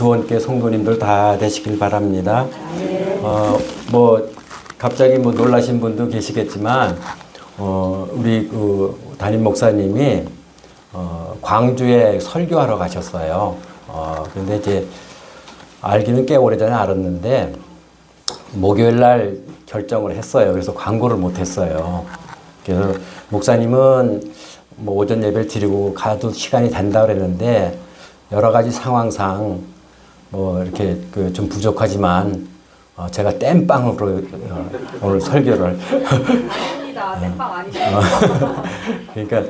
주원께 성도님들 다 되시길 바랍니다. 뭐 갑자기 뭐 놀라신 분도 계시겠지만 우리 그 담임 목사님이 광주에 설교하러 가셨어요. 근데 이제 알기는 꽤 오래전에 알았는데 목요일 날 결정을 했어요. 그래서 광고를 못 했어요. 그래서 목사님은 뭐 오전 예배를 드리고 가도 시간이 된다 그랬는데 여러 가지 상황상 뭐 이렇게 그 좀 부족하지만 제가 땜빵으로 오늘 설교를 아닙니다. 땜빵 아니에요. 그러니까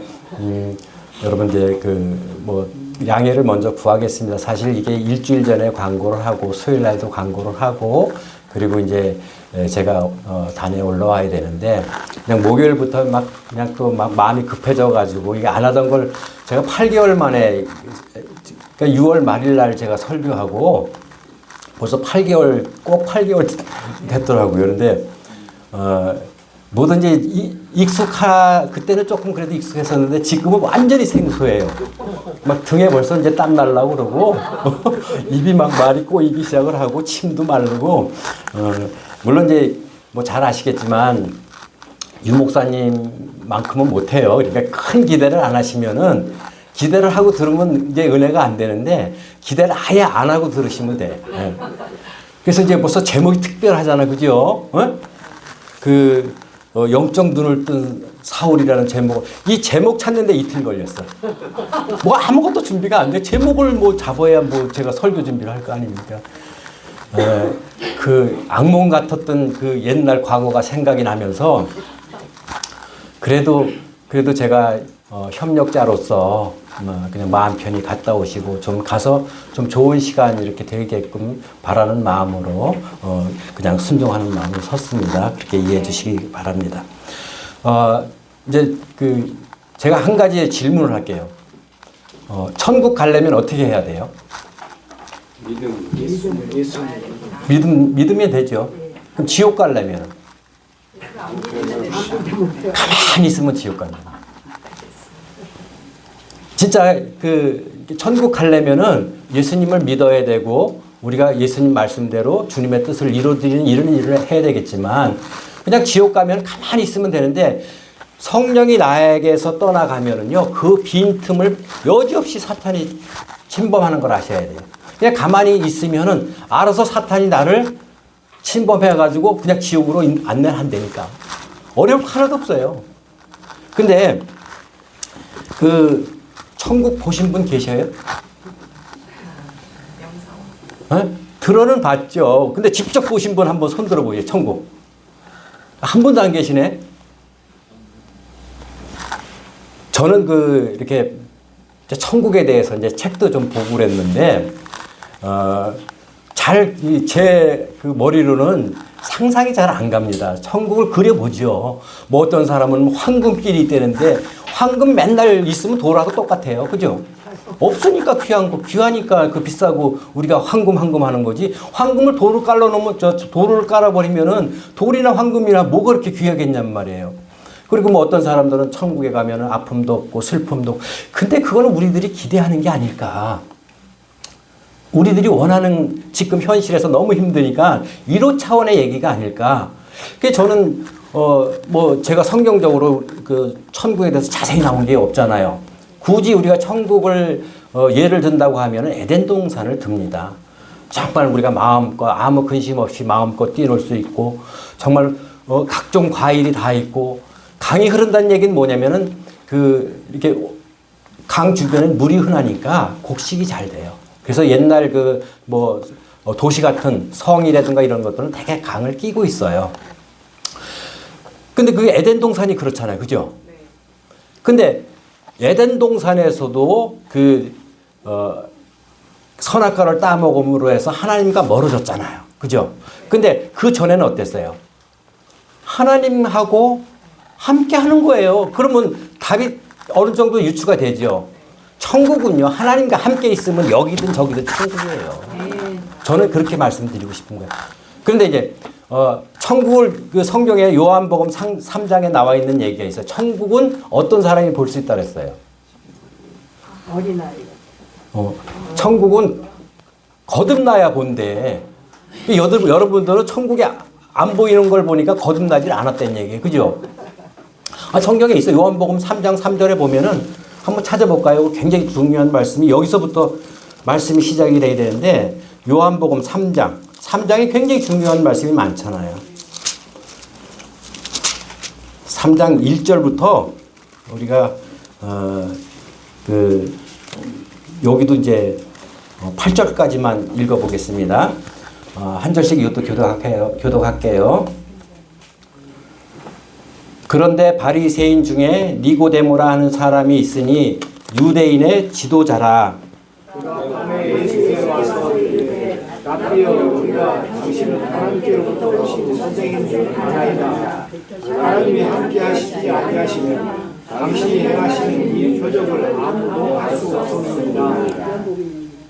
여러분 이제 그 뭐 양해를 먼저 구하겠습니다. 사실 이게 일주일 전에 광고를 하고 수요일 날도 광고를 하고 그리고 이제 제가 단에 올라와야 되는데 그냥 목요일부터 막 그냥 또 막 마음이 급해져 가지고 이게 안 하던 걸 제가 8개월 만에 그러니까 6월 말일 날 제가 설교하고 벌써 8개월 꼭 8개월 됐더라고요. 그런데 뭐든지 그때는 조금 그래도 익숙했었는데 지금은 완전히 생소해요. 막 등에 벌써 이제 땀 날라고 그러고 입이 막 말이 꼬이기 시작을 하고 침도 마르고 물론 이제 뭐 잘 아시겠지만 유 목사님만큼은 못해요. 그러니까 큰 기대를 안 하시면은 기대를 하고 들으면 이제 은혜가 안 되는데 기대를 아예 안 하고 들으시면 돼. 네. 그래서 이제 벌써 제목이 특별하잖아, 그죠? 영적 눈을 뜬 사울이라는 제목. 이 제목 찾는데 이틀 걸렸어. 뭐 아무것도 준비가 안 돼. 제목을 뭐 잡아야 뭐 제가 설교 준비를 할 거 아닙니까? 그 악몽 같았던 그 옛날 과거가 생각이 나면서 그래도 제가 협력자로서 그냥 마음 편히 갔다 오시고 좀 가서 좀 좋은 시간 이렇게 되게끔 바라는 마음으로 그냥 순종하는 마음으로 섰습니다. 그렇게 이해해 주시기 바랍니다. 이제 그 제가 한 가지 질문을 할게요. 천국 가려면 어떻게 해야 돼요? 믿으면 되죠. 그럼 지옥 가려면 가만히 있으면 지옥 간다. 진짜 그 천국 가려면은 예수님을 믿어야 되고 우리가 예수님 말씀대로 주님의 뜻을 이루어드리는 이런 일을 해야 되겠지만 그냥 지옥 가면 가만히 있으면 되는데 성령이 나에게서 떠나가면은요 그 빈틈을 여지없이 사탄이 침범하는 걸 아셔야 돼요. 그냥 가만히 있으면은 알아서 사탄이 나를 침범해가지고 그냥 지옥으로 안내한다니까. 어려울 거 하나도 없어요. 근데 그 천국 보신 분 계셔요? 들어는 봤죠. 근데 직접 보신 분 한번 손 들어보세요. 천국. 한 분도 안 계시네. 저는 이렇게 천국에 대해서 이제 책도 좀 보고 그랬는데, 제 그 머리로는 상상이 잘 안 갑니다. 천국을 그려보죠. 뭐 어떤 사람은 황금길이 있다는데, 황금 맨날 있으면 돌아도 똑같아요. 그죠? 없으니까 귀한 거, 귀하니까 그 비싸고 우리가 황금 하는 거지. 황금을 돌을 깔아놓으면, 돌을 깔아버리면은 돌이나 황금이나 뭐가 그렇게 귀하겠냔 말이에요. 그리고 뭐 어떤 사람들은 천국에 가면은 아픔도 없고 슬픔도 없고. 근데 그거는 우리들이 기대하는 게 아닐까. 우리들이 원하는 지금 현실에서 너무 힘드니까 1호 차원의 얘기가 아닐까. 그게 저는 뭐 제가 성경적으로 그 천국에 대해서 자세히 나온 게 없잖아요. 굳이 우리가 천국을 예를 든다고 하면은 에덴 동산을 듭니다. 정말 우리가 마음껏 아무 근심 없이 마음껏 뛰놀 수 있고 정말 각종 과일이 다 있고 강이 흐른다는 얘기는 뭐냐면은 이렇게 강 주변에 물이 흔하니까 곡식이 잘 돼요. 그래서 옛날 도시 같은 성이라든가 이런 것들은 되게 강을 끼고 있어요. 근데 그게 에덴 동산이 그렇잖아요. 그죠? 근데 에덴 동산에서도 선악과를 따먹음으로 해서 하나님과 멀어졌잖아요. 그죠? 근데 그 전에는 어땠어요? 하나님하고 함께 하는 거예요. 그러면 답이 어느 정도 유추가 되죠. 천국은요, 하나님과 함께 있으면 여기든 저기든 천국이에요. 저는 그렇게 말씀드리고 싶은 거예요. 그런데 이제, 천국을 그 성경에 요한복음 3장에 나와 있는 얘기가 있어요. 천국은 어떤 사람이 볼 수 있다 그랬어요? 어린아이. 천국은 거듭나야 본대. 여러분들은 천국에 안 보이는 걸 보니까 거듭나질 않았다는 얘기예요. 그죠? 성경에 있어요. 요한복음 3장 3절에 보면은 한번 찾아볼까요? 굉장히 중요한 말씀이 여기서부터 말씀이 시작이 돼야 되는데 요한복음 3장이 굉장히 중요한 말씀이 많잖아요. 3장 1절부터 우리가 여기도 이제 8절까지만 읽어보겠습니다. 한 절씩 이것도 교독할게요. 그런데 바리새인 중에 니고데모라 하는 사람이 있으니 유대인의 지도자라. 그가 밤에 예수께 와서 이르되 라삐여 우리가 당신은 하나님께로부터 오신 선생인 줄 아나이다. 하나님이 함께 하시지 아니하시면 당신이 행하시는 이 표적을 아무도 알 수 없습니다.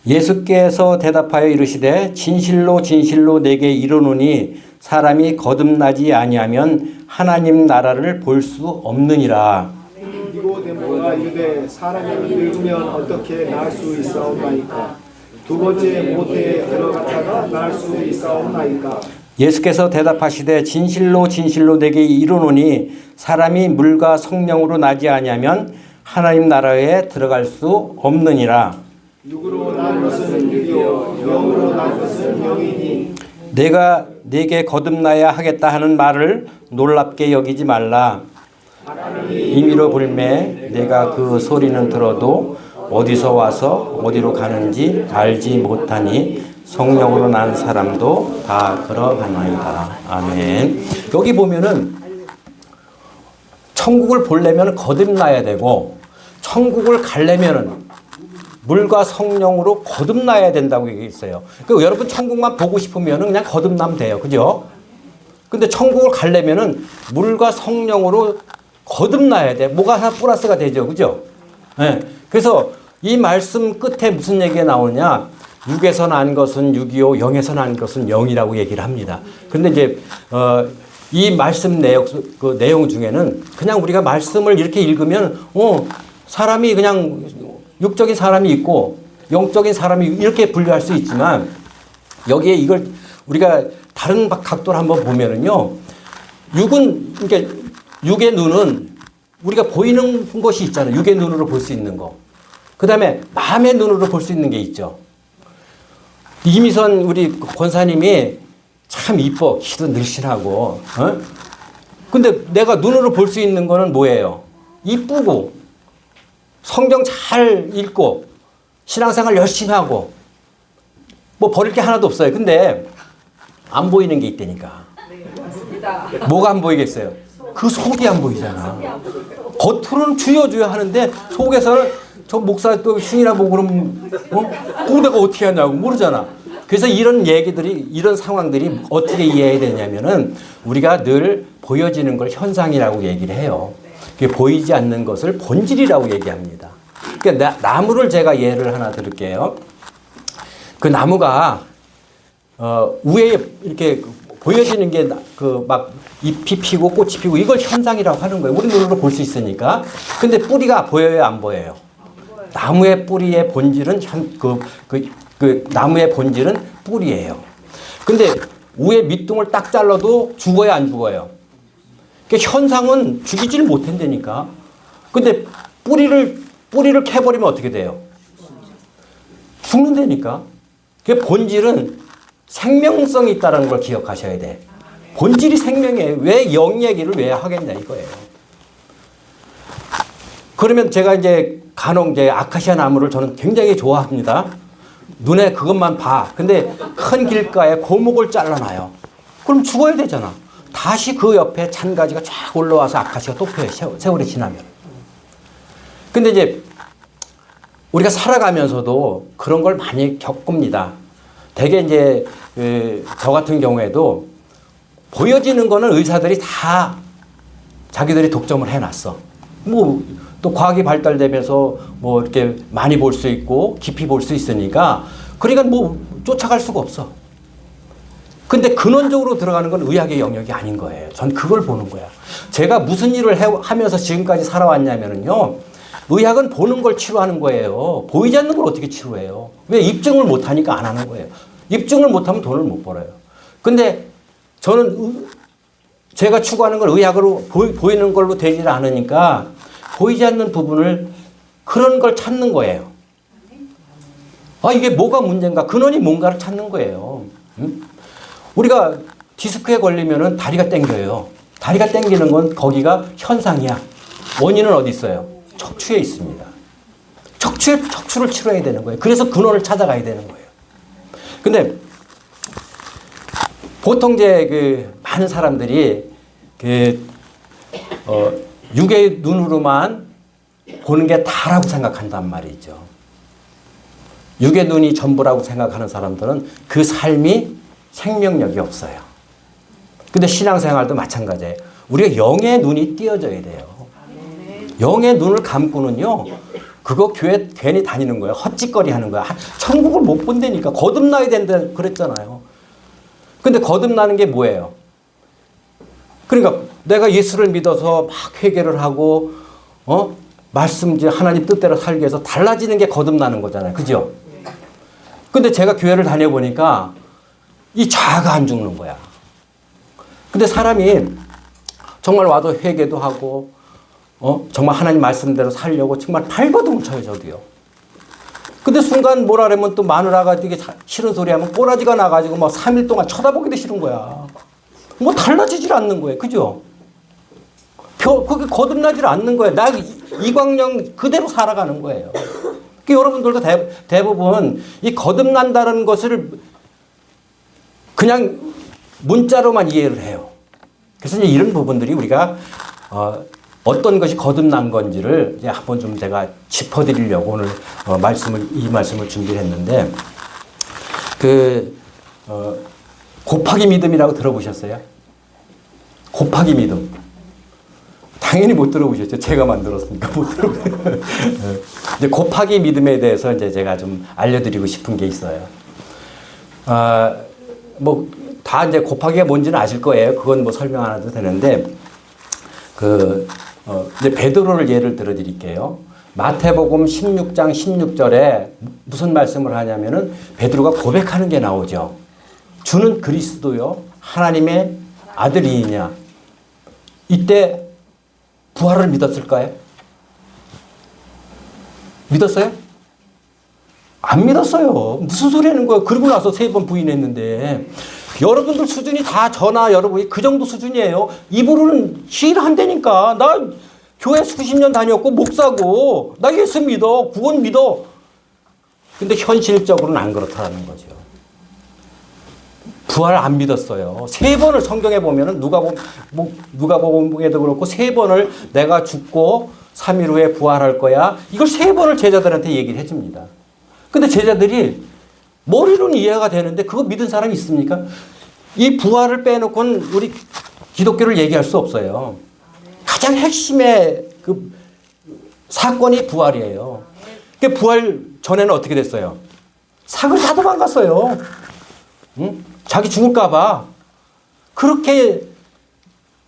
예수께서 대답하여 이르시되 진실로 진실로 내게 이르노니 사람이 거듭나지 아니하면 하나님 나라를 볼 수 없느니라. 니고데모가 이르되 사람이 늙으면 어떻게 날 수 있사옵나이까? 두 번째 모태에 들어갔다가 날 수 있사옵나이까? 예수께서 대답하시되 진실로 진실로 내게 이르노니 사람이 물과 성령으로 나지 아니하면 하나님 나라에 들어갈 수 없느니라. 육으로 난 것은 육이요 영으로 난 것은 영이니 내가 네게 거듭나야 하겠다 하는 말을 놀랍게 여기지 말라. 임의로 불매 내가 그 소리는 들어도 어디서 와서 어디로 가는지 알지 못하니 성령으로 난 사람도 다 그러하나이다. 아멘. 여기 보면은 천국을 보려면 거듭나야 되고 천국을 가려면은 물과 성령으로 거듭나야 된다고 얘기했어요. 그러니까 여러분 천국만 보고 싶으면 그냥 거듭나면 돼요. 그죠? 근데 천국을 가려면은 물과 성령으로 거듭나야 돼. 뭐가 하나 플러스가 되죠. 그죠? 네. 그래서 이 말씀 끝에 무슨 얘기가 나오냐? 육에서 난 것은 육이요, 영에서 난 것은 영이라고 얘기를 합니다. 그런데 이제, 이 말씀 내용 중에는 그냥 우리가 말씀을 이렇게 읽으면, 사람이 그냥 육적인 사람이 있고 영적인 사람이 이렇게 분류할 수 있지만 여기에 이걸 우리가 다른 각도로 한번 보면은요. 그러니까 육의 눈은 우리가 보이는 것이 있잖아요. 육의 눈으로 볼 수 있는 거. 그 다음에 마음의 눈으로 볼 수 있는 게 있죠. 이미선 우리 권사님이 참 이뻐. 키도 늘씬하고. 근데 내가 눈으로 볼 수 있는 거는 뭐예요? 이쁘고 성경 잘 읽고 신앙생활 열심히 하고 뭐 버릴 게 하나도 없어요. 근데 안 보이는 게 있다니까. 네, 맞습니다. 뭐가 안 보이겠어요? 그 속이 안 보이잖아. 겉으로는 주여 하는데 속에서는 저 목사 또 흉이나 보고 그러면 그거 내가 어떻게 하냐고 모르잖아. 그래서 이런 얘기들이 이런 상황들이 어떻게 이해해야 되냐면은 우리가 늘 보여지는 걸 현상이라고 얘기를 해요. 그게 보이지 않는 것을 본질이라고 얘기합니다. 그러니까 나무를 제가 예를 하나 들을게요. 그 나무가 위에 이렇게 보여지는 게 그 막 잎이 피고 꽃이 피고 이걸 현상이라고 하는 거예요. 우리 눈으로 볼 수 있으니까. 근데 뿌리가 보여요, 안 보여요? 나무의 뿌리의 본질은 나무의 본질은 뿌리예요. 근데 위에 밑둥을 딱 잘라도 죽어요, 안 죽어요? 그러니까 현상은 죽이질 못한다니까. 근데 뿌리를 캐버리면 어떻게 돼요? 죽는다니까. 그 본질은 생명성이 있다는 걸 기억하셔야 돼. 본질이 생명이에요. 왜 영 얘기를 왜 하겠냐 이거예요. 그러면 제가 이제 간혹 이제 아카시아 나무를 저는 굉장히 좋아합니다. 눈에 그것만 봐. 근데 큰 길가에 고목을 잘라놔요. 그럼 죽어야 되잖아. 다시 그 옆에 잔가지가 쫙 올라와서 아카시가 또 펴요. 세월이 지나면. 근데 이제 우리가 살아가면서도 그런 걸 많이 겪습니다. 대개 이제 저 같은 경우에도 보여지는 거는 의사들이 다 자기들이 독점을 해놨어. 뭐 또 과학이 발달되면서 뭐 이렇게 많이 볼 수 있고 깊이 볼 수 있으니까 그러니까 뭐 쫓아갈 수가 없어. 근데 근원적으로 들어가는 건 의학의 영역이 아닌 거예요. 전 그걸 보는 거야. 제가 무슨 일을 하면서 지금까지 살아왔냐면요. 의학은 보는 걸 치료하는 거예요. 보이지 않는 걸 어떻게 치료해요? 왜? 입증을 못하니까 안 하는 거예요. 입증을 못하면 돈을 못 벌어요. 근데 저는 제가 추구하는 걸 의학으로 보이는 걸로 되질 않으니까 보이지 않는 부분을 그런 걸 찾는 거예요. 아, 이게 뭐가 문제인가? 근원이 뭔가를 찾는 거예요. 응? 우리가 디스크에 걸리면은 다리가 땡겨요. 다리가 땡기는 건 거기가 현상이야. 원인은 어디 있어요? 척추에 있습니다. 척추를 치료해야 되는 거예요. 그래서 근원을 찾아가야 되는 거예요. 근데 보통 이제 많은 사람들이 육의 눈으로만 보는 게 다라고 생각한단 말이죠. 육의 눈이 전부라고 생각하는 사람들은 그 삶이 생명력이 없어요. 근데 신앙생활도 마찬가지예요. 우리가 영의 눈이 띄어져야 돼요. 영의 눈을 감고는요, 그거 교회 괜히 다니는 거예요. 헛짓거리 하는 거야. 천국을 못 본다니까. 거듭나야 된다 그랬잖아요. 근데 거듭나는 게 뭐예요? 그러니까 내가 예수를 믿어서 막 회개를 하고, 말씀, 하나님 뜻대로 살기 위해서 달라지는 게 거듭나는 거잖아요. 그죠? 근데 제가 교회를 다녀보니까 이 자아가 안 죽는 거야. 근데 사람이 정말 와도 회개도 하고, 정말 하나님 말씀대로 살려고 정말 발버둥을 쳐요, 저도요. 근데 순간 뭐라 그러면 또 마누라가 되게 싫은 소리 하면 꼬라지가 나가지고 막 3일 동안 쳐다보기도 싫은 거야. 뭐 달라지질 않는 거예요. 그죠? 그게 거듭나질 않는 거예요. 나 이광영 그대로 살아가는 거예요. 그러니까 여러분들도 대부분 이 거듭난다는 것을 그냥 문자로만 이해를 해요. 그래서 이제 이런 부분들이 우리가 어떤 것이 거듭난 건지를 이제 한번 좀 제가 짚어드리려고 오늘 이 말씀을 준비를 했는데, 곱하기 믿음이라고 들어보셨어요? 곱하기 믿음. 당연히 못 들어보셨죠. 제가 만들었으니까 못 들어보셨어요. 이제 곱하기 믿음에 대해서 이제 제가 좀 알려드리고 싶은 게 있어요. 다 이제 곱하기가 뭔지는 아실 거예요. 그건 뭐 설명 안 해도 되는데, 이제 베드로를 예를 들어 드릴게요. 마태복음 16장 16절에 무슨 말씀을 하냐면은 베드로가 고백하는 게 나오죠. 주는 그리스도요, 하나님의 아들이냐. 이때 부활을 믿었을까요? 믿었어요? 안 믿었어요. 무슨 소리 하는 거예요? 그러고 나서 3번 부인했는데. 여러분들 수준이 다 저나 여러분이 그 정도 수준이에요. 입으로는 시인을 한다니까. 나 교회 수십 년 다녔고 목사고 나 예수 믿어. 구원 믿어. 근데 현실적으로는 안 그렇다는 거죠. 부활 안 믿었어요. 3번을 성경에 보면은 누가복음에도 그렇고 3번을 내가 죽고 3일 후에 부활할 거야. 이걸 3번을 제자들한테 얘기를 해줍니다. 근데 제자들이 머리로는 이해가 되는데 그거 믿은 사람이 있습니까? 이 부활을 빼놓고는 우리 기독교를 얘기할 수 없어요. 가장 핵심의 그 사건이 부활이에요. 그 부활 전에는 어떻게 됐어요? 삭을 다 도망갔어요. 응? 자기 죽을까봐. 그렇게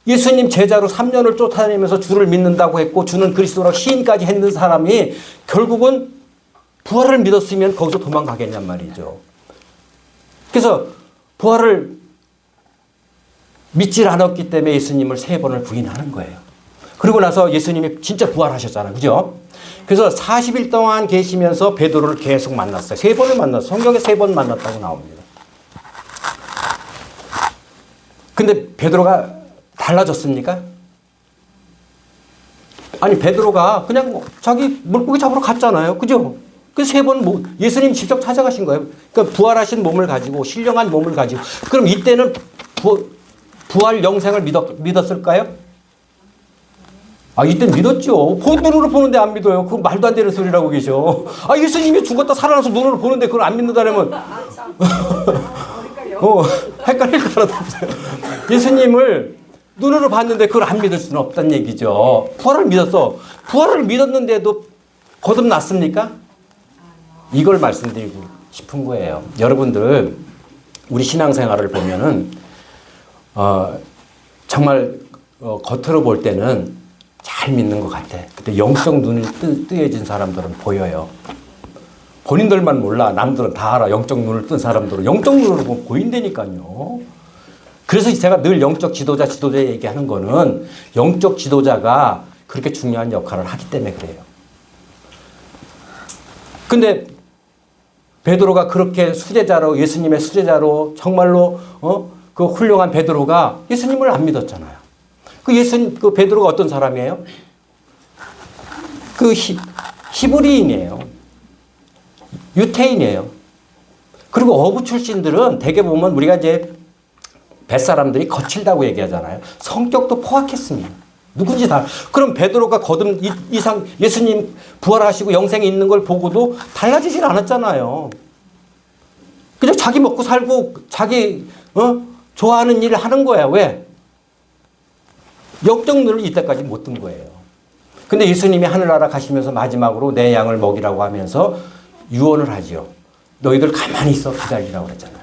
예수님 제자로 3년을 쫓아다니면서 주를 믿는다고 했고 주는 그리스도라고 시인까지 했는 사람이 결국은 부활을 믿었으면 거기서 도망가겠냔 말이죠. 그래서 부활을 믿질 않았기 때문에 예수님을 3번을 부인하는 거예요. 그리고 나서 예수님이 진짜 부활하셨잖아요. 그죠? 그래서 40일 동안 계시면서 베드로를 계속 만났어요. 3번을 만났어요. 성경에 3번 만났다고 나옵니다. 근데 베드로가 달라졌습니까? 아니, 베드로가 그냥 자기 물고기 잡으러 갔잖아요. 그죠? 그 3번 예수님 직접 찾아가신 거예요. 그러니까 부활하신 몸을 가지고, 신령한 몸을 가지고. 그럼 이때는 부활 영생을 믿었을까요? 이때 믿었죠. 눈으로 보는데 안 믿어요. 그건 말도 안 되는 소리라고 계셔. 예수님이 죽었다 살아나서 눈으로 보는데 그걸 안 믿는다면. 헷갈릴 거라도 없어요. 예수님을 눈으로 봤는데 그걸 안 믿을 수는 없다는 얘기죠. 부활을 믿었어. 부활을 믿었는데도 거듭났습니까? 이걸 말씀드리고 싶은 거예요. 여러분들, 우리 신앙생활을 보면은, 정말, 겉으로 볼 때는 잘 믿는 것 같아. 근데 영적 눈이 뜨여진 사람들은 보여요. 본인들만 몰라. 남들은 다 알아. 영적 눈을 뜬 사람들은. 영적 눈으로 보면 보인다니까요. 그래서 제가 늘 영적 지도자 얘기하는 거는 영적 지도자가 그렇게 중요한 역할을 하기 때문에 그래요. 근데 베드로가 그렇게 수제자로, 예수님의 수제자로 정말로 그 훌륭한 베드로가 예수님을 안 믿었잖아요. 그 베드로가 어떤 사람이에요? 그 히브리인이에요. 유태인이에요. 그리고 어부 출신들은 대개 보면 우리가 이제 뱃사람들이 거칠다고 얘기하잖아요. 성격도 포악했습니다. 누군지 다. 그럼 베드로가 거듭 이상 예수님 부활하시고 영생에 있는 걸 보고도 달라지질 않았잖아요. 그냥 자기 먹고 살고 자기 좋아하는 일을 하는 거야. 왜? 영적 눈을 이때까지 못 뜬 거예요. 근데 예수님이 하늘나라 가시면서 마지막으로 내 양을 먹이라고 하면서 유언을 하지요. 너희들 가만히 있어 기다리라고 그랬잖아요.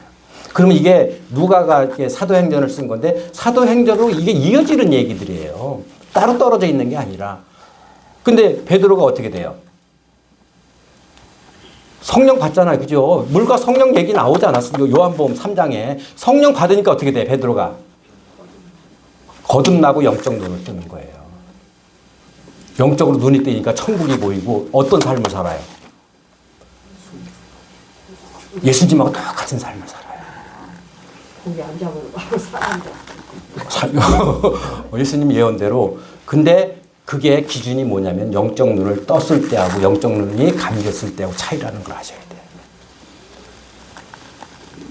그러면 이게 누가가 사도행전을 쓴 건데 사도행전으로 이게 이어지는 얘기들이에요. 따로 떨어져 있는 게 아니라. 근데 베드로가 어떻게 돼요? 성령 받잖아요. 그죠? 물과 성령 얘기 나오지 않았어요. 요한복음 3장에. 성령 받으니까 어떻게 돼? 베드로가. 거듭나고 영적 눈을 뜨는 거예요. 영적으로 눈이 뜨니까 천국이 보이고 어떤 삶을 살아요? 예수님하고 똑같은 삶을 살아요. 고기 안 잡으러 사람들. 예수님 예언대로. 근데 그게 기준이 뭐냐면 영적 눈을 떴을 때하고 영적 눈이 감겼을 때하고 차이라는 걸 아셔야 돼요.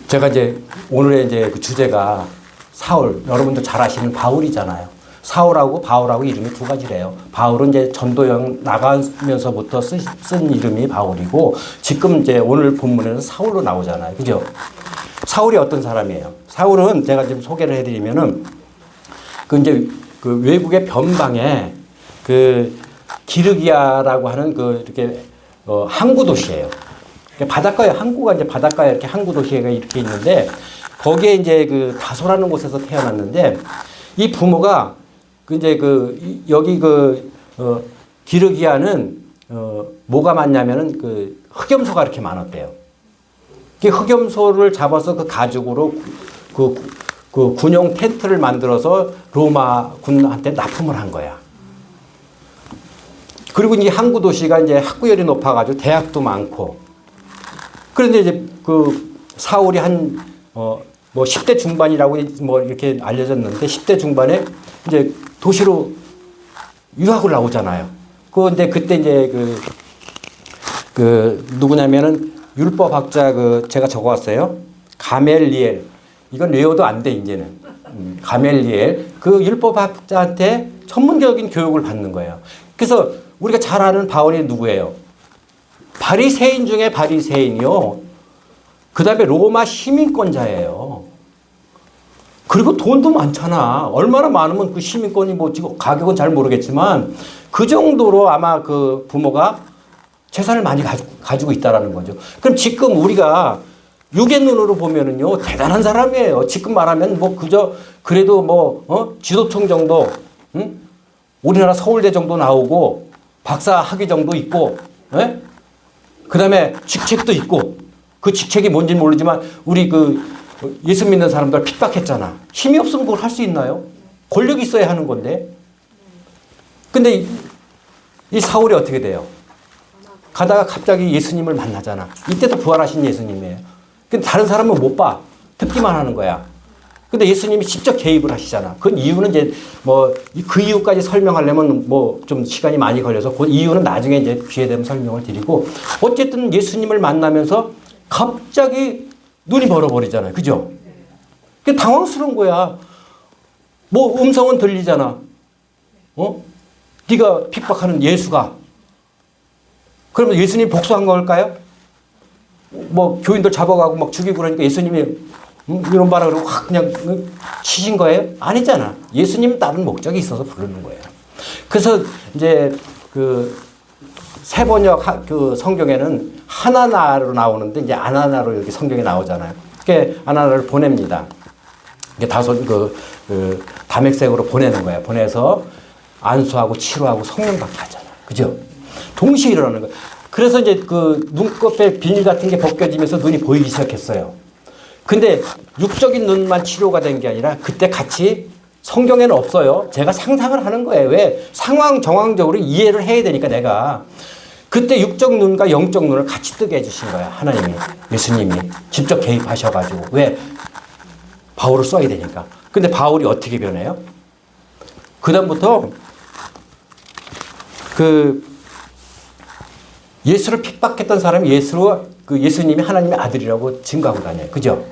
제가 이제 오늘의 이제 그 주제가 사울, 여러분도 잘 아시는 바울이잖아요. 사울하고 바울하고 이름이 두 가지래요. 바울은 이제 전도여행 나가면서부터 쓴 이름이 바울이고 지금 이제 오늘 본문에는 사울로 나오잖아요. 그죠? 사울이 어떤 사람이에요? 사울은 제가 지금 소개를 해드리면은 그 이제 그 외국의 변방에 그 기르기아라고 하는 그 이렇게 항구 도시예요. 바닷가에 항구가 이제 바닷가에 이렇게 항구 도시가 이렇게 있는데 거기에 이제 그 다소라는 곳에서 태어났는데 이 부모가 그 이제 그 여기 그 기르기아는 뭐가 많냐면은 그 흑염소가 이렇게 많았대요. 그 흑염소를 잡아서 그 가죽으로 그 군용 텐트를 만들어서 로마 군한테 납품을 한 거야. 그리고 이제 항구 도시가 이제 학구열이 높아가지고 대학도 많고. 그런데 이제 그 사울이 뭐 10대 중반이라고 뭐 이렇게 알려졌는데 10대 중반에 이제 도시로 유학을 나오잖아요. 근데 그때 이제 그 누구냐면은 율법학자 제가 적어왔어요. 가멜리엘. 이건 외워도 안 돼, 이제는. 가멜리엘. 그 율법학자한테 전문적인 교육을 받는 거예요. 그래서 우리가 잘 아는 바울이 누구예요? 바리새인 중에 바리새인이요. 그 다음에 로마 시민권자예요. 그리고 돈도 많잖아. 얼마나 많으면 그 시민권이 뭐 지금 가격은 잘 모르겠지만 그 정도로 아마 그 부모가 재산을 많이 가지고 있다라는 거죠. 그럼 지금 우리가 육의 눈으로 보면은요, 대단한 사람이에요. 지금 말하면 뭐 그래도 뭐, 지도청 정도, 응? 우리나라 서울대 정도 나오고, 박사 학위 정도 있고, 예? 그 다음에 직책도 있고, 그 직책이 뭔지 모르지만, 우리 예수 믿는 사람들 핍박했잖아. 힘이 없으면 그걸 할 수 있나요? 권력이 있어야 하는 건데. 근데 이 사울이 어떻게 돼요? 가다가 갑자기 예수님을 만나잖아. 이때도 부활하신 예수님이에요. 근데 다른 사람은 못 봐. 듣기만 하는 거야. 근데 예수님이 직접 개입을 하시잖아. 그 이유는 이제 뭐 그 이유까지 설명하려면 뭐 좀 시간이 많이 걸려서 그 이유는 나중에 이제 기회 되면 설명을 드리고 어쨌든 예수님을 만나면서 갑자기 눈이 멀어버리잖아요. 그죠? 그게 당황스러운 거야. 뭐 음성은 들리잖아. 네가 핍박하는 예수가. 그러면 예수님 복수한 걸까요? 뭐 교인들 잡아가고 막 죽이고 그러니까 예수님이 이런 말을 그러고 확 그냥 치신 거예요? 아니잖아. 예수님은 다른 목적이 있어서 부르는 거예요. 그래서 이제 세번역 성경에는 하나나로 나오는데 이제 아나나로 이렇게 성경에 나오잖아요. 그게 아나나를 보냅니다. 이게 다소 다맥색으로 보내는 거예요. 보내서 안수하고 치료하고 성령 받게 하잖아요. 그죠? 동시에 일어나는 거예요. 그래서 이제 그 눈꺼풀 비닐 같은 게 벗겨지면서 눈이 보이기 시작했어요. 근데 육적인 눈만 치료가 된 게 아니라 그때 같이 성경에는 없어요. 제가 상상을 하는 거예요. 왜? 상황 정황적으로 이해를 해야 되니까 내가. 그때 육적 눈과 영적 눈을 같이 뜨게 해주신 거야. 하나님이, 예수님이 직접 개입하셔가지고. 왜? 바울을 써야 되니까. 근데 바울이 어떻게 변해요? 그 다음부터 그 예수를 핍박했던 사람이 그 예수님이 하나님의 아들이라고 증거하고 다녀요. 그죠?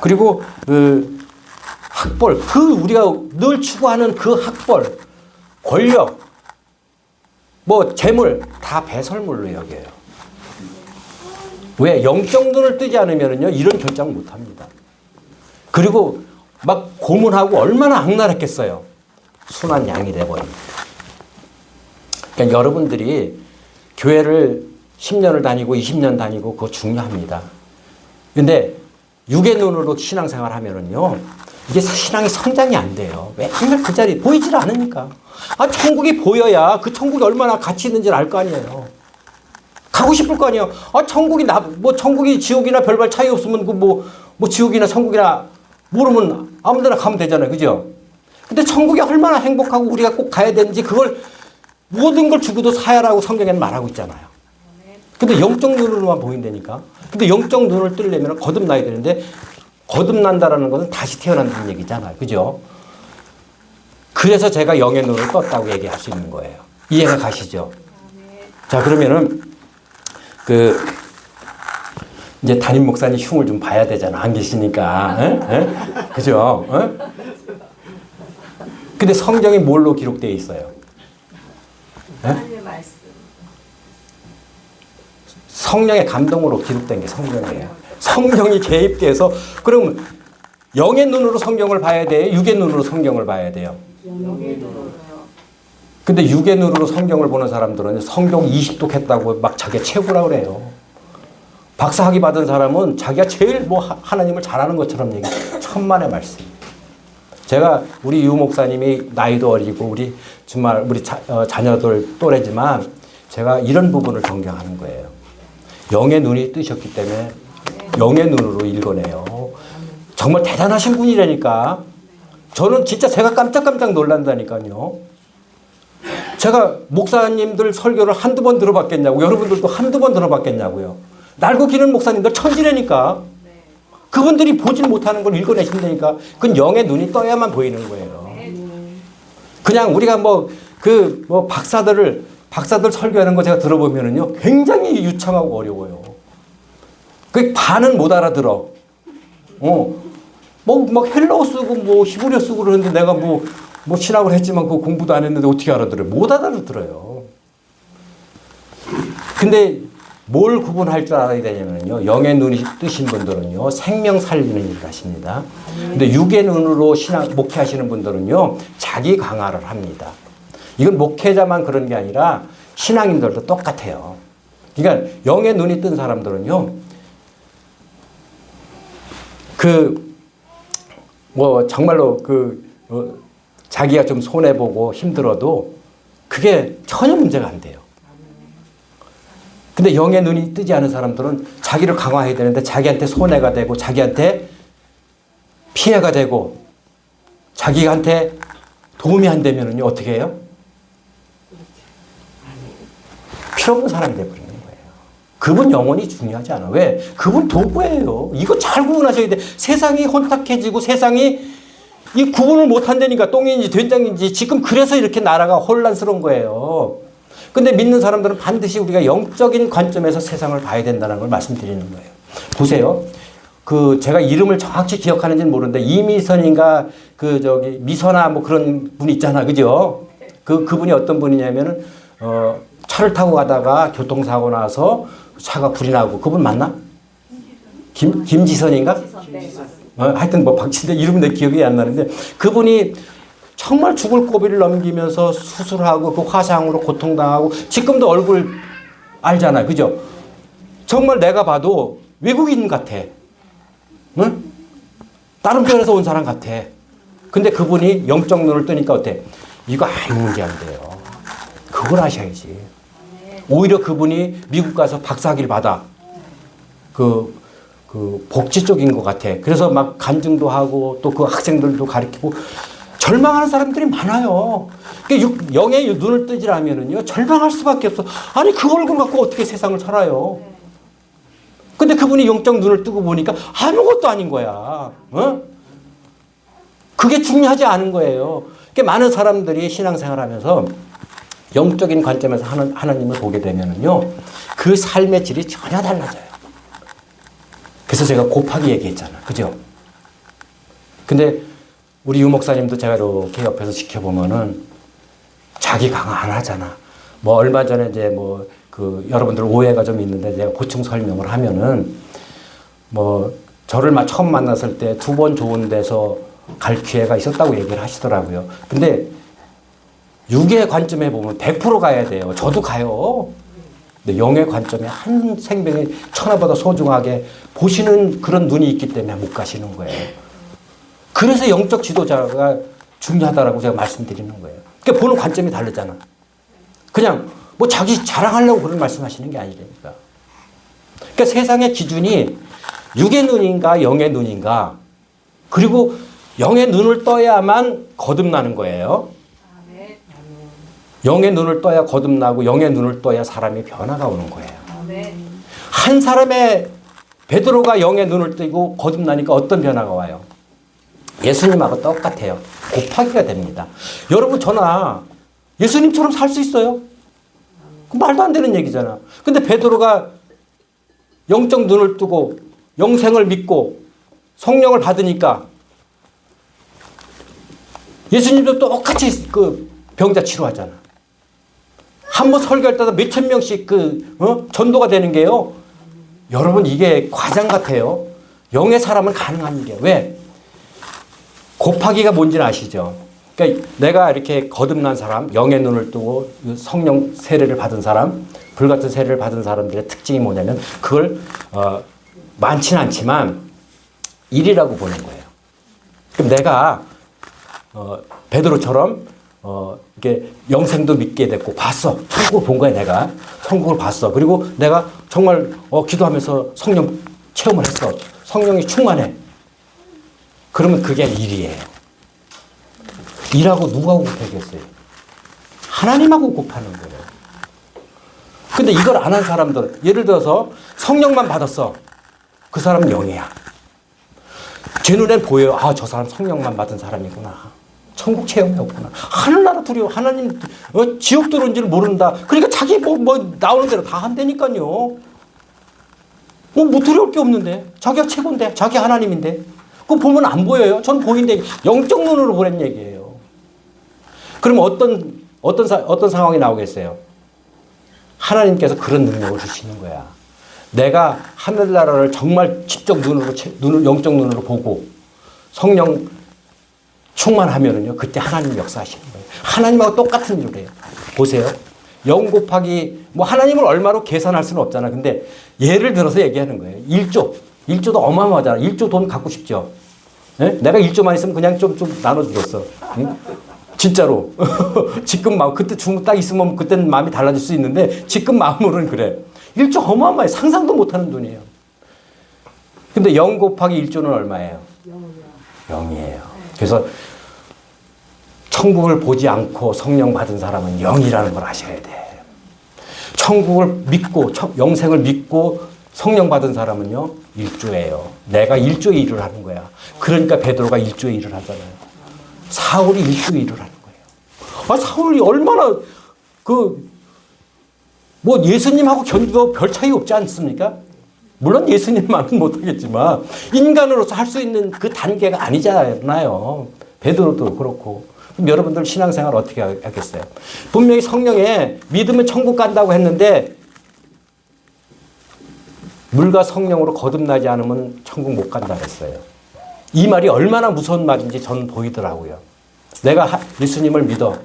그리고 그 학벌, 그 우리가 늘 추구하는 그 학벌, 권력, 뭐 재물 다 배설물로 여겨요. 왜? 영적 눈을 뜨지 않으면요 이런 결정 못 합니다. 그리고 막 고문하고 얼마나 악랄했겠어요. 순한 양이 돼버립니다. 그러니까 여러분들이 교회를 10년을 다니고 20년 다니고 그거 중요합니다. 근데 육의 눈으로 신앙생활 하면은요 이게 신앙이 성장이 안 돼요. 맨날 그 자리 보이질 않으니까. 아, 천국이 보여야 그 천국이 얼마나 가치 있는지를 알 거 아니에요. 가고 싶을 거 아니에요. 아, 천국이 천국이 지옥이나 별반 차이 없으면 뭐 지옥이나 천국이나 모르면 아무 데나 가면 되잖아요. 그죠? 근데 천국이 얼마나 행복하고 우리가 꼭 가야 되는지 그걸 모든 걸 주고도 사야라고 성경에는 말하고 있잖아요. 근데 영적 눈으로만 보인다니까. 근데 영적 눈을 뜨려면 거듭나야 되는데 거듭난다라는 것은 다시 태어난다는 얘기잖아요. 그죠? 그래서 제가 영의 눈을 떴다고 얘기할 수 있는 거예요. 이해가 가시죠? 자, 그러면은 이제 담임 목사님 흉을 좀 봐야 되잖아. 안 계시니까. 그죠? 근데 성경이 뭘로 기록되어 있어요? 하나님의 말씀. 성령의 감동으로 기록된 게 성경이에요. 성령이 개입돼서 그럼 영의 눈으로 성경을 봐야 돼요? 육의 눈으로 성경을 봐야 돼요? 영의 눈으로요. 근데 육의 눈으로 성경을 보는 사람들은 성경 20독 했다고 막 자기가 최고라고 그래요. 박사학위 받은 사람은 자기가 제일 하나님을 잘하는 것처럼 얘기해요. 천만의 말씀. 제가 우리 유 목사님이 나이도 어리고 우리 정말 우리 자녀들 또래지만 제가 이런 부분을 존경하는 거예요. 영의 눈이 뜨셨기 때문에 영의 눈으로 읽어내요. 정말 대단하신 분이라니까. 저는 진짜 제가 깜짝깜짝 놀란다니까요. 제가 목사님들 설교를 한두 번 들어봤겠냐고, 여러분들도 한두 번 들어봤겠냐고요. 날고 기는 목사님들 천지라니까. 그분들이 보질 못하는 걸 읽어내신다니까. 그건 영의 눈이 떠야만 보이는 거예요. 그냥 우리가 박사들 설교하는 거 제가 들어보면은요, 굉장히 유창하고 어려워요. 그 반은 못 알아들어. 막 헬라어 쓰고 히브리어 쓰고 그러는데 내가 신학을 했지만 그 공부도 안 했는데 어떻게 알아들어요? 못 알아들어요. 근데 뭘 구분할 줄 알아야 되냐면요, 영의 눈이 뜨신 분들은요, 생명 살리는 일을 하십니다. 근데 육의 눈으로 목회하시는 분들은요, 자기 강화를 합니다. 이건 목회자만 그런 게 아니라 신앙인들도 똑같아요. 그러니까 영의 눈이 뜬 사람들은요, 정말로 자기가 좀 손해보고 힘들어도 그게 전혀 문제가 안 돼요. 근데 영의 눈이 뜨지 않은 사람들은 자기를 강화해야 되는데 자기한테 손해가 되고 자기한테 피해가 되고 자기한테 도움이 안 되면은요, 어떻게 해요? 필요 없는 사람이 되어버리는 거예요. 그분 영혼이 중요하지 않아. 왜? 그분 도구예요. 이거 잘 구분하셔야 돼. 세상이 혼탁해지고 세상이 이 구분을 못한다니까. 똥인지 된장인지. 지금 그래서 이렇게 나라가 혼란스러운 거예요. 근데 믿는 사람들은 반드시 우리가 영적인 관점에서 세상을 봐야 된다는 걸 말씀드리는 거예요. 보세요. 제가 이름을 정확히 기억하는지는 모르는데 이미선인가 미선아 그런 분이 있잖아. 그죠? 그분이 어떤 분이냐면은 차를 타고 가다가 교통사고 나서 차가 불이 나고, 그분 맞나? 김지선인가? 하여튼 박진대 이름 내 기억이 안 나는데, 그분이 정말 죽을 고비를 넘기면서 수술하고 그 화상으로 고통당하고 지금도 얼굴 알잖아요. 그죠? 정말 내가 봐도 외국인 같아. 응? 다른 별에서 온 사람 같아. 근데 그분이 영적 눈을 뜨니까 어때? 이거 아무 문제 안 돼요. 그걸 하셔야지. 오히려 그분이 미국 가서 박사학위를 받아. 그 복지 쪽인 것 같아. 그래서 막 간증도 하고 또 그 학생들도 가르치고 절망하는 사람들이 많아요. 그러니까 영의 눈을 뜨지라면은요, 절망할 수밖에 없어. 아니, 그 얼굴 갖고 어떻게 세상을 살아요? 근데 그분이 영적 눈을 뜨고 보니까 아무것도 아닌 거야. 어? 그게 중요하지 않은 거예요. 그러니까 많은 사람들이 신앙생활 하면서 영적인 관점에서 하나님을 보게 되면은요, 그 삶의 질이 전혀 달라져요. 그래서 제가 곱하기 얘기했잖아. 그죠? 근데 우리 유 목사님도 제가 이렇게 옆에서 지켜보면은 자기 강화 안 하잖아. 뭐 얼마 전에 이제 뭐 그 여러분들 오해가 좀 있는데 제가 보충 설명을 하면은 뭐 저를 처음 만났을 때 2번 좋은 데서 갈 기회가 있었다고 얘기를 하시더라고요. 근데 육의 관점에 보면 100% 가야 돼요. 저도 가요. 근데 영의 관점에 한 생명이 천하보다 소중하게 보시는 그런 눈이 있기 때문에 못 가시는 거예요. 그래서 영적 지도자가 중요하다라고 제가 말씀드리는 거예요. 그러니까 보는 관점이 다르잖아. 그냥 뭐 자기 자랑하려고 그런 말씀하시는 게 아니라니까. 그러니까 세상의 기준이 육의 눈인가 영의 눈인가, 그리고 영의 눈을 떠야만 거듭나는 거예요. 영의 눈을 떠야 거듭나고 영의 눈을 떠야 사람이 변화가 오는 거예요. 한 사람의 베드로가 영의 눈을 뜨고 거듭나니까 어떤 변화가 와요? 예수님하고 똑같아요. 곱하기가 됩니다. 여러분, 저나 예수님처럼 살 수 있어요? 그 말도 안 되는 얘기잖아. 근데 베드로가 영적 눈을 뜨고 영생을 믿고 성령을 받으니까 예수님도 똑같이 그 병자 치료하잖아. 한 번 설교할 때도 몇천 명씩 전도가 되는 게요. 여러분, 이게 과장 같아요. 영의 사람은 가능한 일이에요. 왜? 곱하기가 뭔지는 아시죠? 그러니까 내가 이렇게 거듭난 사람, 영의 눈을 뜨고 성령 세례를 받은 사람, 불같은 세례를 받은 사람들의 특징이 뭐냐면 그걸 많지는 않지만 1이라고 보는 거예요. 그럼 내가 베드로처럼 이렇게 영생도 믿게 됐고 봤어. 천국을 본 거야. 내가 천국을 봤어. 그리고 내가 정말 기도하면서 성령 체험을 했어. 성령이 충만해. 그러면 그게 1이에요. 1하고 누가 곱하겠어요? 하나님하고 곱하는 거예요. 근데 이걸 안 한 사람들, 예를 들어서 성령만 받았어. 그 사람은 0이야. 제 눈엔 보여요. 아, 저 사람 성령만 받은 사람이구나. 천국 체험이 없구나. 하늘나라 두려워. 하나님 지옥 들어온지를 모른다. 그러니까 자기 뭐 나오는 대로 다 한다니까요. 뭐 두려울 게 없는데. 자기가 최고인데. 자기 하나님인데. 그거 보면 안 보여요. 전 보이는데 영적 눈으로 보란 얘기예요. 그럼 어떤 상황이 나오겠어요? 하나님께서 그런 능력을 주시는 거야. 내가 하늘나라를 정말 직접 영적 눈으로 보고 성령 충만하면은요, 그때 하나님 역사하시는 거예요. 하나님하고 똑같은 일을 해요. 보세요. 0 곱하기, 하나님을 얼마로 계산할 수는 없잖아. 근데 예를 들어서 얘기하는 거예요. 1조. 1조도 어마어마하잖아. 1조 돈 갖고 싶죠? 네? 내가 1조만 있으면 그냥 좀 나눠주겠어. 응? 진짜로. 지금 마음, 그때 주문 딱 있으면 그때는 마음이 달라질 수 있는데 지금 마음으로는 그래. 1조 어마어마해. 상상도 못하는 돈이에요. 근데 0 곱하기 1조는 얼마예요? 0이에요. 그래서 천국을 보지 않고 성령 받은 사람은 0이라는 걸 아셔야 돼. 천국을 믿고 영생을 믿고 성령 받은 사람은요 1조예요. 내가 1조의 일을 하는 거야. 그러니까 베드로가 1조의 일을 하잖아요. 사울이 1조의 일을 하는 거예요. 아, 사울이 얼마나 예수님하고 견주도 별 차이 없지 않습니까? 물론 예수님만은 못하겠지만 인간으로서 할 수 있는 그 단계가 아니잖아요. 베드로도 그렇고. 그럼 여러분들 신앙생활 어떻게 하겠어요? 분명히 성령에 믿으면 천국 간다고 했는데 물과 성령으로 거듭나지 않으면 천국 못 간다 그랬어요. 이 말이 얼마나 무서운 말인지 저는 보이더라고요. 내가 예수님을 믿어.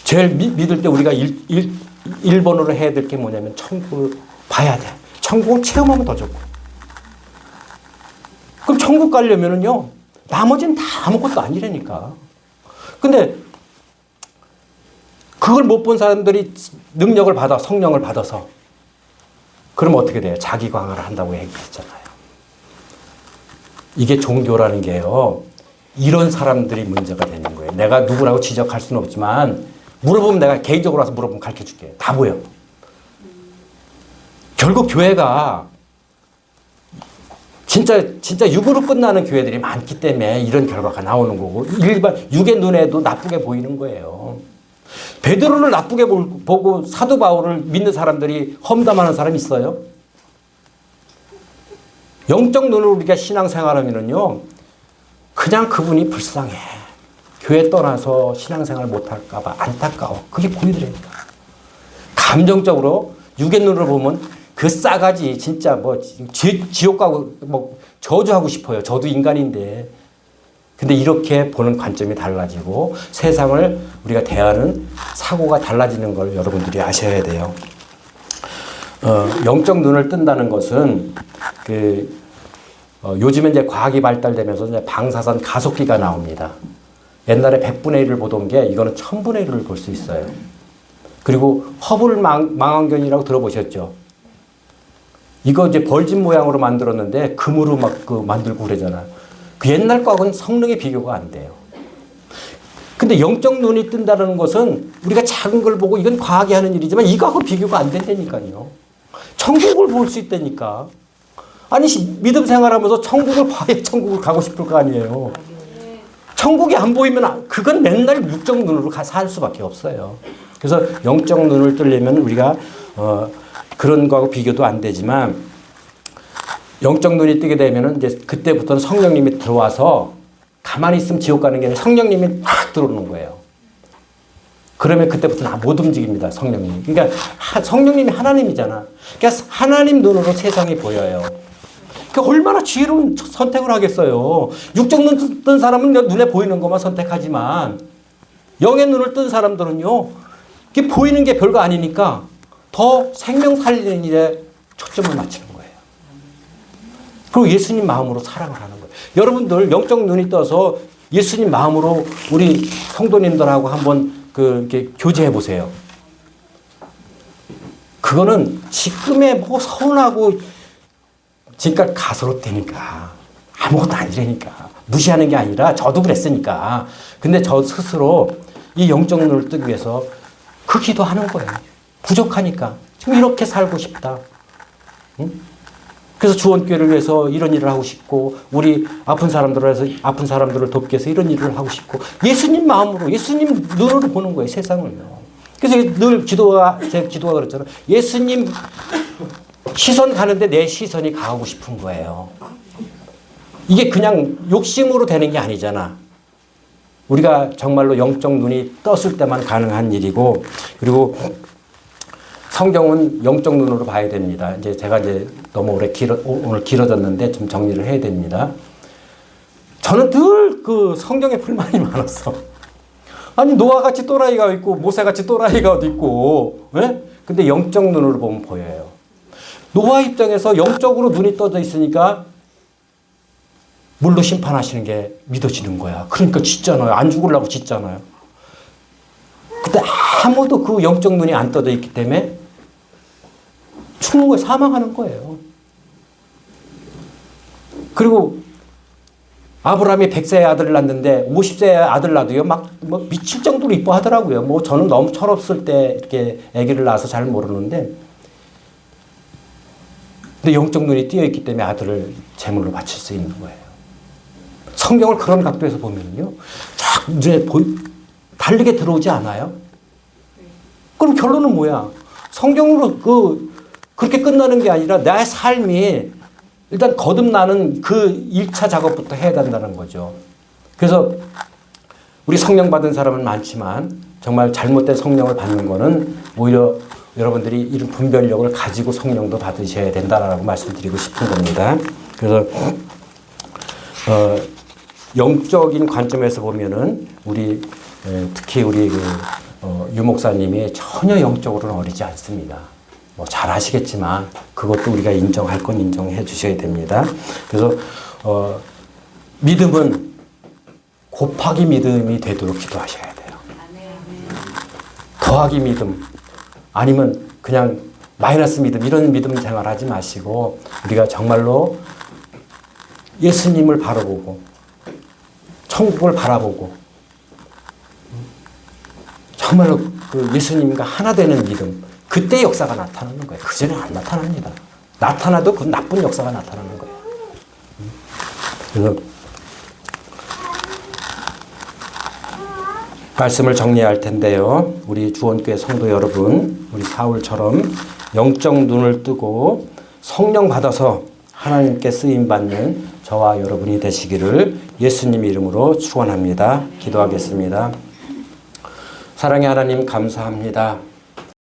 제일 믿을 때 우리가 1번으로 해야 될 게 뭐냐면 천국을 봐야 돼. 천국을 체험하면 더 좋고. 그럼 천국 가려면은요, 나머지는 다 아무것도 아니라니까. 근데 그걸 못 본 사람들이 능력을 받아 성령을 받아서 그럼 어떻게 돼요? 자기 광화를 한다고 얘기했잖아요. 이게 종교라는 게요. 이런 사람들이 문제가 되는 거예요. 내가 누구라고 지적할 수는 없지만 물어보면 내가 개인적으로 와서 물어보면 가르쳐줄게요. 다 보여. 결국 교회가 진짜 육으로 끝나는 교회들이 많기 때문에 이런 결과가 나오는 거고 일반 육의 눈에도 나쁘게 보이는 거예요. 베드로를 나쁘게 보고 사도 바울을 믿는 사람들이 험담하는 사람이 있어요? 영적 눈으로 우리가 신앙생활하면은요, 그냥 그분이 불쌍해. 교회 떠나서 신앙생활 못할까봐 안타까워. 그게 보이더라니까. 감정적으로 육의 눈으로 보면 그 싸가지 진짜 뭐 지옥 가고 뭐 저주하고 싶어요. 저도 인간인데. 근데 이렇게 보는 관점이 달라지고 세상을 우리가 대하는 사고가 달라지는 걸 여러분들이 아셔야 돼요. 영적 눈을 뜬다는 것은 요즘에 이제 과학이 발달되면서 이제 방사선 가속기가 나옵니다. 옛날에 100분의 1을 보던 게 이거는 1000분의 1을 볼 수 있어요. 그리고 허블 망원경이라고 들어보셨죠? 이거 이제 벌집 모양으로 만들었는데 금으로 막 만들고 그러잖아요. 그 옛날 과학은 성능의 비교가 안 돼요. 근데 영적 눈이 뜬다는 것은 우리가 작은 걸 보고 이건 과학이 하는 일이지만 이거하고 비교가 안 된다니까요. 천국을 볼 수 있다니까. 아니 믿음 생활하면서 천국을 봐야 천국을 가고 싶을 거 아니에요. 천국이 안 보이면 그건 맨날 육적 눈으로 살 수밖에 없어요. 그래서 영적 눈을 뜨려면 우리가 그런 거하고 비교도 안 되지만 영적 눈이 뜨게 되면은 이제 그때부터는 성령님이 들어와서 가만히 있으면 지옥 가는 게 아니라 성령님이 확 들어오는 거예요. 그러면 그때부터는 못 움직입니다. 성령님이. 그러니까 성령님이 하나님이잖아. 그러니까 하나님 눈으로 세상이 보여요. 그러니까 얼마나 지혜로운 선택을 하겠어요. 육적 눈 뜬 사람은 눈에 보이는 것만 선택하지만 영의 눈을 뜬 사람들은요. 이게 보이는 게 별거 아니니까 더 생명 살리는 일에 초점을 맞추는 거예요. 그리고 예수님 마음으로 사랑을 하는 거예요. 여러분들 영적 눈이 떠서 예수님 마음으로 우리 성도님들하고 한번 이렇게 교제해 보세요. 그거는 지금의 뭐 서운하고 지금까지 가소롭다니까 아무것도 아니라니까 무시하는 게 아니라 저도 그랬으니까. 근데 저 스스로 이 영적 눈을 뜨기 위해서 그 기도하는 거예요. 부족하니까 지금 이렇게 살고 싶다. 응? 그래서 주원교회를 위해서 이런 일을 하고 싶고 우리 아픈 사람들을 돕기 위해서 이런 일을 하고 싶고 예수님 마음으로 예수님 눈으로 보는 거예요. 세상을요. 그래서 늘 제 기도가 그랬잖아요. 예수님 시선 가는데 내 시선이 가고 싶은 거예요. 이게 그냥 욕심으로 되는 게 아니잖아. 우리가 정말로 영적 눈이 떴을 때만 가능한 일이고 그리고 성경은 영적 눈으로 봐야 됩니다. 이제 제가 너무 오늘 길어졌는데 좀 정리를 해야 됩니다. 저는 늘 그 성경에 불만이 많았어. 아니 노아같이 또라이가 있고 모세같이 또라이가 어디 있고, 예? 근데 영적 눈으로 보면 보여요. 노아 입장에서 영적으로 눈이 떠져 있으니까 물로 심판하시는 게 믿어지는 거야. 그러니까 짓잖아요. 안 죽으려고 짓잖아요. 근데 아무도 그 영적 눈이 안 떠져 있기 때문에 죽는 거예요. 사망하는 거예요. 그리고 아브라함이 100세의 아들을 낳는데 50세의 아들 낳아도요. 막 미칠 정도로 이뻐하더라고요. 뭐 저는 너무 철없을 때 이렇게 아기를 낳아서 잘 모르는데 근데 영적 눈이 띄어 있기 때문에 아들을 제물로 바칠 수 있는 거예요. 성경을 그런 각도에서 보면요. 이제 다르게 들어오지 않아요? 그럼 결론은 뭐야? 성경으로 그렇게 끝나는 게 아니라 나의 삶이 일단 거듭나는 그 1차 작업부터 해야 된다는 거죠. 그래서 우리 성령 받은 사람은 많지만 정말 잘못된 성령을 받는 거는 오히려 여러분들이 이런 분별력을 가지고 성령도 받으셔야 된다라고 말씀드리고 싶은 겁니다. 그래서 영적인 관점에서 보면은 특히 우리 유 목사님이 전혀 영적으로는 어리지 않습니다. 뭐 잘 아시겠지만 그것도 우리가 인정할 건 인정해 주셔야 됩니다. 그래서 믿음은 곱하기 믿음이 되도록 기도하셔야 돼요. 더 더하기 믿음 아니면 그냥 마이너스 믿음 이런 믿음 생활하지 마시고 우리가 정말로 예수님을 바라보고 천국을 바라보고 정말로 그 예수님과 하나 되는 믿음 그때 역사가 나타나는 거예요. 그전에 안 나타납니다. 나타나도 그 나쁜 역사가 나타나는 거예요. 그래서 말씀을 정리할 텐데요. 우리 주원교회 성도 여러분, 우리 사울처럼 영적 눈을 뜨고 성령 받아서 하나님께 쓰임 받는 저와 여러분이 되시기를 예수님 이름으로 축원합니다. 기도하겠습니다. 사랑의 하나님 감사합니다.